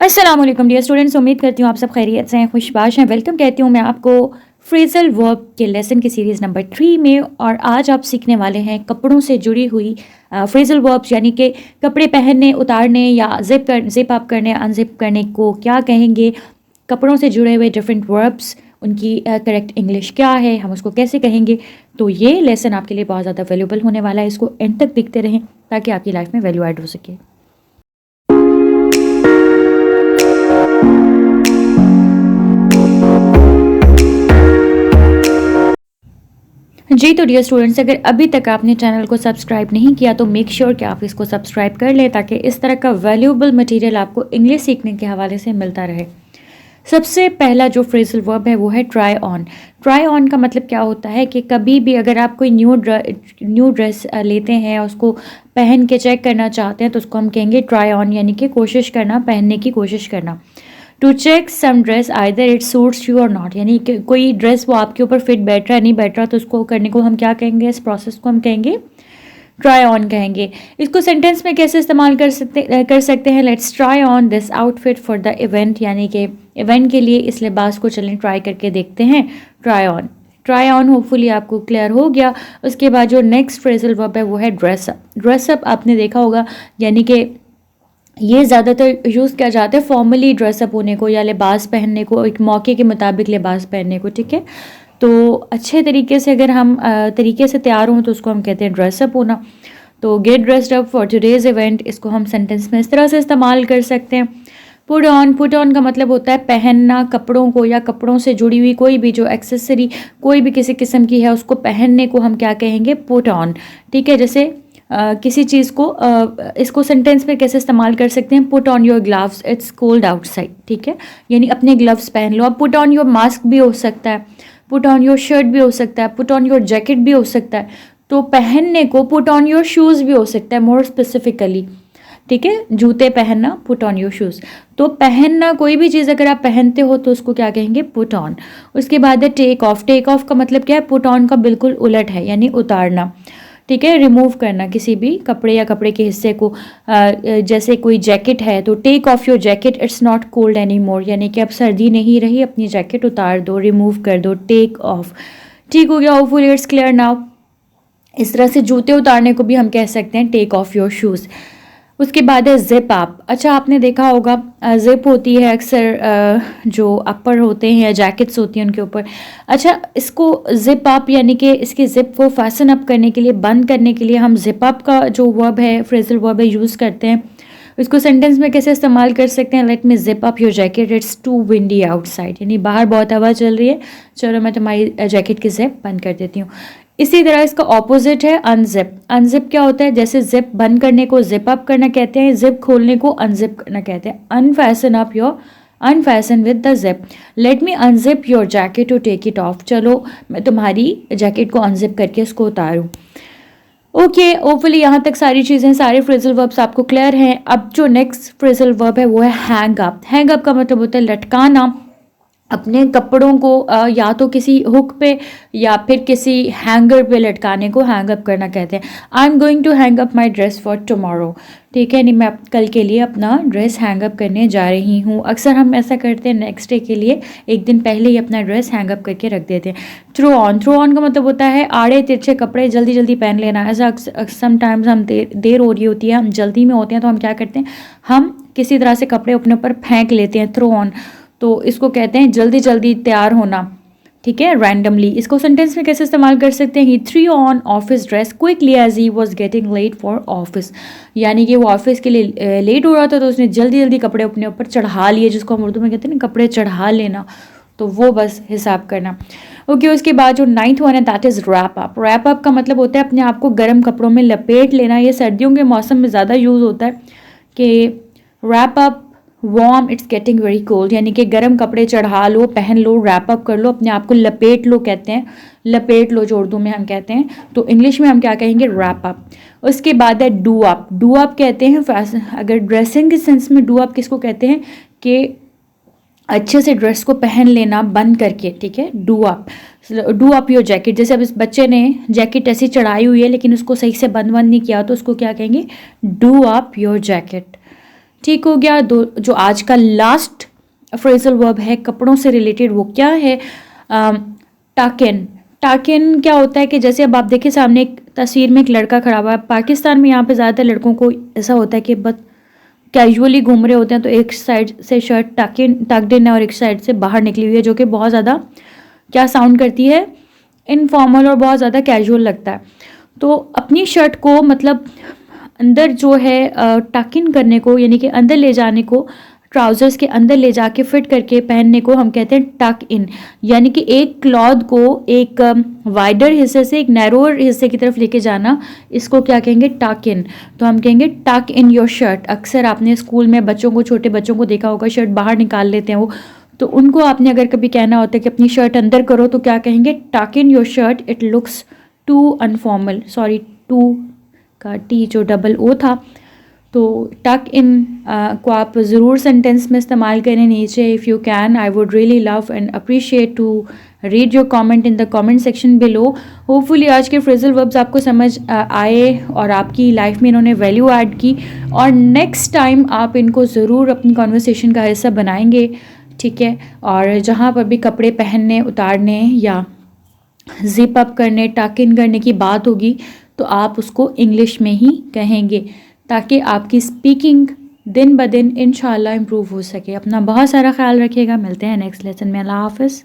अस्सलाम वालेकुम dear students, उम्मीद करती हूँ आप सब खैरियत से हैं, खुशबाश हैं। वेलकम कहती हूँ मैं आपको फ्रेजल वर्ब के लेसन की सीरीज़ नंबर 3 में। और आज आप सीखने वाले हैं कपड़ों से जुड़ी हुई फ्रेजल वर्ब्स, यानी कि कपड़े पहनने, उतारने या जिप अप करने, अनजिप करने को क्या कहेंगे। कपड़ों से जुड़े हुए डिफरेंट वर्ब्स, उनकी करेक्ट इंग्लिश क्या है, हम उसको कैसे कहेंगे। तो ये लेसन आपके लिए बहुत ज़्यादा वैल्यूबल होने वाला है। इसको एंड तक देखते रहें ताकि आपकी लाइफ में वैल्यू ऐड हो सके। जी तो डियर स्टूडेंट्स, अगर अभी तक आपने चैनल को सब्सक्राइब नहीं किया तो मेक श्योर कि आप इसको सब्सक्राइब कर लें ताकि इस तरह का वैल्यूएबल मटेरियल आपको इंग्लिश सीखने के हवाले से मिलता रहे। सबसे पहला जो फ्रेजल वर्ब है वो है ट्राई ऑन। ट्राई ऑन का मतलब क्या होता है कि कभी भी अगर आप कोई न्यू ड्रेस लेते हैं और उसको पहन के चेक करना चाहते हैं तो उसको हम कहेंगे ट्राई ऑन, यानी कि कोशिश करना, पहनने की कोशिश करना। To check some dress either it suits you or not, यानी कि कोई ड्रेस वो आपके ऊपर फिट बैठ रहा है, नहीं बैठ रहा, तो उसको करने को हम क्या कहेंगे, इस प्रोसेस को हम कहेंगे ट्राई ऑन कहेंगे। इसको सेंटेंस में कैसे इस्तेमाल कर सकते हैं। Let's try on this outfit for the event, यानी कि इवेंट के लिए इस लिबास को चलें ट्राई करके देखते हैं। ट्राई ऑन होपफुली आपको क्लियर हो गया। उसके बाद जो नेक्स्ट फ्रेजल वर्ब है वो है ड्रेसअप। ड्रेसअप आपने देखा होगा, यानी कि ये ज़्यादातर यूज़ किया जाता है फॉर्मली ड्रेसअप होने को या लिबास पहनने को, एक मौके के मुताबिक लिबास पहनने को, ठीक है। तो अच्छे तरीके से अगर हम तरीके से तैयार हों तो उसको हम कहते हैं ड्रेसअप होना। तो get dressed up for today's event, इसको हम सेंटेंस में इस तरह से इस्तेमाल कर सकते हैं। पुट ऑन का मतलब होता है पहनना, कपड़ों को या कपड़ों से जुड़ी हुई कोई भी जो एक्सेसरी कोई भी किसी किस्म की है उसको पहनने को हम क्या कहेंगे, पुट ऑन, ठीक है। जैसे किसी चीज़ को इसको सेंटेंस में कैसे इस्तेमाल कर सकते हैं, put on your gloves it's cold outside, ठीक है, यानी अपने ग्लव्स पहन लो। अब पुट ऑन योर मास्क भी हो सकता है, पुट ऑन योर शर्ट भी हो सकता है, पुट ऑन योर जैकेट भी हो सकता है। तो पहनने को पुट ऑन योर शूज़ भी हो सकता है मोर स्पेसिफिकली, ठीक है, जूते पहनना, पुट ऑन योर शूज़। तो पहनना, कोई भी चीज़ अगर आप पहनते हो तो उसको क्या कहेंगे, पुट ऑन। उसके बाद है टेक ऑफ। टेक ऑफ का मतलब क्या है, पुट ऑन का बिल्कुल उलट है, यानी उतारना, ठीक है, रिमूव करना किसी भी कपड़े या कपड़े के हिस्से को। जैसे कोई जैकेट है तो take off your jacket it's not cold any more, यानी कि अब सर्दी नहीं रही, अपनी जैकेट उतार दो, रिमूव कर दो, टेक ऑफ। ठीक हो गया, होपफुली इट्स क्लियर नाउ। इस तरह से जूते उतारने को भी हम कह सकते हैं टेक ऑफ योर शूज़। उसके बाद है जिप अप। अच्छा, आपने देखा होगा जिप होती है अक्सर जो अपर होते हैं या जैकेट्स होती हैं उनके ऊपर। अच्छा, इसको जिप अप यानी कि इसके जिप को फैसन अप करने के लिए, बंद करने के लिए हम जिप अप का जो वर्ब है, फ्रेजल वर्ब है, यूज़ करते हैं। इसको सेंटेंस में कैसे इस्तेमाल कर सकते हैं, let me zip up your jacket it's too windy outside, यानी बाहर बहुत हवा चल रही है, चलो मैं तुम्हारी जैकेट की जिप बंद कर देती हूँ। इसी तरह इसका ऑपोजिट है अनजिप। अनजिप क्या होता है, जैसे जिप बंद करने को जिप अप करना कहते हैं, जिप खोलने को अनजिप करना कहते हैं। Unfasten with the zip, let me unzip your jacket to take it off, चलो मैं तुम्हारी जैकेट को अनजिप करके इसको उतारूँ। ओके, होपफुली यहाँ तक सारी चीज़ें, सारे फ्रेजल वर्ब्स आपको क्लियर हैं। अब जो नेक्स्ट फ्रेजल वर्ब है वो है हैंग अप। हैंग अप का मतलब होता है लटकाना अपने कपड़ों को, या तो किसी हुक पे या फिर किसी हैंगर पे लटकाने को हैंग अप करना कहते हैं। I am going to hang up my dress for tomorrow, ठीक है, नहीं मैं कल के लिए अपना ड्रेस हैंग अप करने जा रही हूँ। अक्सर हम ऐसा करते हैं, नेक्स्ट डे के लिए एक दिन पहले ही अपना ड्रेस हैंग अप करके रख देते हैं। थ्रो ऑन का मतलब होता है आड़े तिरछे कपड़े जल्दी जल्दी पहन लेना। ऐसा समटाइम्स हम देर हो रही होती है, हम जल्दी में होते हैं, तो हम क्या करते हैं, हम किसी तरह से कपड़े अपने ऊपर फेंक लेते हैं, थ्रो ऑन। तो इसको कहते हैं जल्दी जल्दी तैयार होना, ठीक है, रैंडमली। इसको सेंटेंस में कैसे इस्तेमाल कर सकते हैं, he threw on office dress quickly as he was getting late for office, यानी कि वो ऑफिस के लिए लेट हो रहा था तो उसने जल्दी जल्दी कपड़े अपने ऊपर चढ़ा लिए, जिसको हम उर्दू में कहते हैं ना, कपड़े चढ़ा लेना, तो वो बस हिसाब करना। ओके, उसके बाद जो 9th वन है that is wrap up. Wrap up का मतलब होता है अपने आप को गर्म कपड़ों में लपेट लेना। ये सर्दियों के मौसम में ज़्यादा यूज़ होता है कि wrap up warm it's getting very cold, यानी कि गर्म कपड़े चढ़ा लो, पहन लो, रैप अप कर लो, अपने आप को लपेट लो कहते हैं, लपेट लो जो उर्दू में हम कहते हैं, तो इंग्लिश में हम क्या कहेंगे, रैप अप। उसके बाद है डू अप। डू अप कहते हैं फैशन, अगर ड्रेसिंग के सेंस में डू अप किसको कहते हैं कि अच्छे से ड्रेस को पहन लेना बंद करके, ठीक है, डू अप योर जैकेट। जैसे अब इस बच्चे ने जैकेट ऐसी चढ़ाई हुई है लेकिन उसको सही से बंद नहीं किया, तो उसको क्या कहेंगे, डू अप योर जैकेट, ठीक हो गया। दो जो आज का लास्ट फ्रेजल वर्ब है कपड़ों से रिलेटेड, वो क्या है? टक इन। टक इन क्या होता है कि जैसे अब आप देखिए सामने एक तस्वीर में एक लड़का खड़ा हुआ है। पाकिस्तान में यहाँ पे ज़्यादातर लड़कों को ऐसा होता है कि बस कैजुअली घूम रहे होते हैं, तो एक साइड से शर्ट टक्ड इन है और एक साइड से बाहर निकली हुई है, जो कि बहुत ज़्यादा क्या साउंड करती है? इनफॉर्मल और बहुत ज़्यादा कैजुअल लगता है। तो अपनी शर्ट को मतलब अंदर जो है टक इन करने को, यानी कि अंदर ले जाने को, ट्राउज़र्स के अंदर ले जाके फिट करके पहनने को हम कहते हैं टक इन। यानी कि एक क्लॉथ को एक वाइडर हिस्से से एक नैरोअर हिस्से की तरफ लेके जाना, इसको क्या कहेंगे? टक इन। तो हम कहेंगे टक इन योर शर्ट। अक्सर आपने स्कूल में बच्चों को, छोटे बच्चों को देखा होगा, शर्ट बाहर निकाल लेते हैं वो, तो उनको आपने अगर कभी कहना होता है कि अपनी शर्ट अंदर करो, तो क्या कहेंगे? Tuck in your shirt, it looks too informal. Sorry, too का टी जो डबल ओ था, तो टक इन को आप ज़रूर सेंटेंस में इस्तेमाल करें नीचे। If you can, I would really love and appreciate to read your comment in the comment section below. Hopefully आज के फ्रेजल वर्ब्स आपको समझ आए और आपकी लाइफ में इन्होंने वैल्यू ऐड की, और नेक्स्ट टाइम आप इनको ज़रूर अपनी कॉन्वर्सेशन का हिस्सा बनाएंगे, ठीक है? और जहाँ पर भी कपड़े पहनने, उतारने या जिप अप करने, टक इन करने की बात होगी, तो आप उसको इंग्लिश में ही कहेंगे, ताकि आपकी स्पीकिंग दिन ब दिन इंशाल्लाह इम्प्रूव हो सके। अपना बहुत सारा ख्याल रखिएगा। मिलते हैं नेक्स्ट लेसन में। अल्लाह हाफ़िज़।